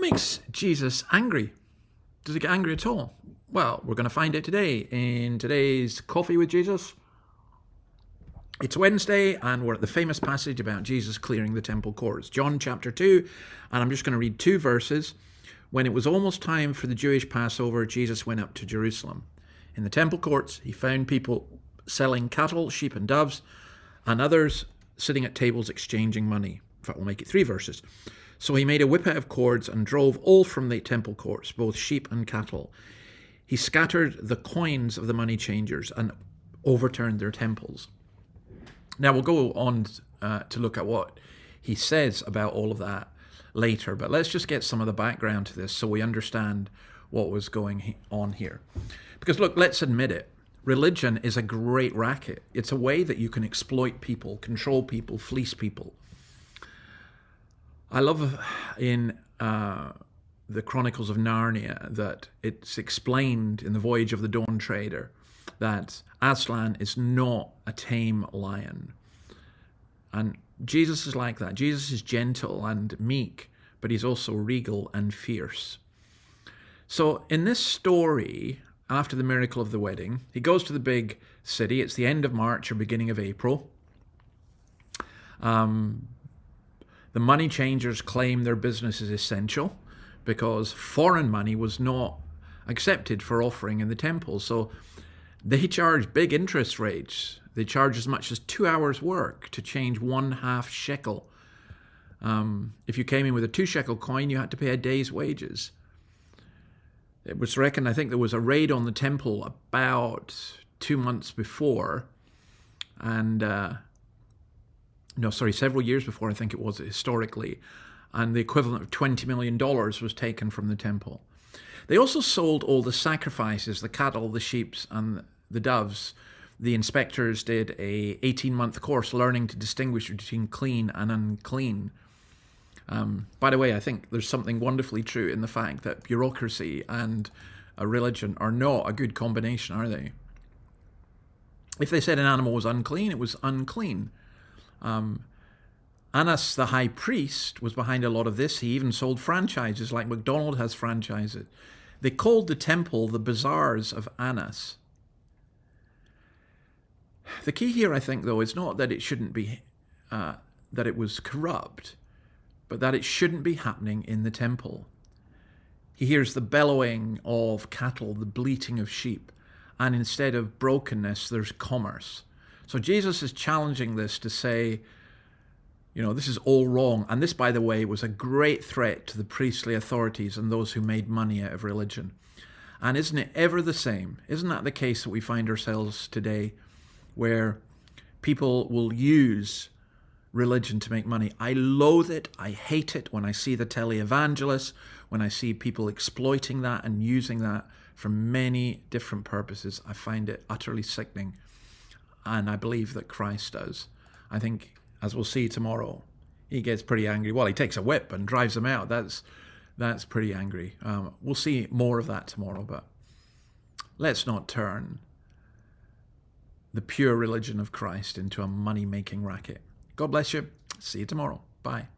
makes Jesus angry? Does he get angry at all? Well, we're going to find out today in today's Coffee with Jesus. It's Wednesday, and we're at the famous passage about Jesus clearing the temple courts. John chapter 2, and I'm just going to read 2 verses. When it was almost time for the Jewish Passover, Jesus went up to Jerusalem. In the temple courts, he found people selling cattle, sheep, and doves, and others sitting at tables exchanging money. In fact, we'll make it 3 verses. So he made a whip out of cords and drove all from the temple courts, both sheep and cattle. He scattered the coins of the money changers and overturned their temples. Now we'll go on to look at what he says about all of that later, but let's just get some of the background to this so we understand what was going on here. Because look, let's admit it, religion is a great racket. It's a way that you can exploit people, control people, fleece people. I love in the Chronicles of Narnia that it's explained in the Voyage of the Dawn Trader that Aslan is not a tame lion. And Jesus is like that. Jesus is gentle and meek, but he's also regal and fierce. So in this story, after the miracle of the wedding, he goes to the big city. It's the end of March or beginning of April. The money changers claim their business is essential because foreign money was not accepted for offering in the temple. So they charge big interest rates. They charge as much as 2 hours' work to change 1/2 shekel. If you came in with a 2 shekel coin, you had to pay a day's wages. It was reckoned, I think there was a raid on the temple about 2 months before, and several years before, I think it was historically, and the equivalent of $20 million was taken from the temple. They also sold all the sacrifices, the cattle, the sheep, and the doves. The inspectors did a 18-month course learning to distinguish between clean and unclean. By the way, I think there's something wonderfully true in the fact that bureaucracy and a religion are not a good combination, are they? If they said an animal was unclean, it was unclean. Annas, the high priest, was behind a lot of this. He even sold franchises like McDonald's has franchises. They called the temple the bazaars of Annas. The key here, I think, though, is not that it shouldn't be, that it was corrupt, but that it shouldn't be happening in the temple. He hears the bellowing of cattle, the bleating of sheep, and instead of brokenness, there's commerce. So Jesus is challenging this to say, this is all wrong. And this, by the way, was a great threat to the priestly authorities and those who made money out of religion. And isn't it ever the same? Isn't that the case that we find ourselves today, where people will use religion to make money? I loathe it. I hate it when I see the televangelists, when I see people exploiting that and using that for many different purposes. I find it utterly sickening. And I believe that Christ does. I think, as we'll see tomorrow, he gets pretty angry. Well, he takes a whip and drives them out. That's pretty angry. We'll see more of that tomorrow, but let's not turn the pure religion of Christ into a money-making racket. God bless you. See you tomorrow. Bye.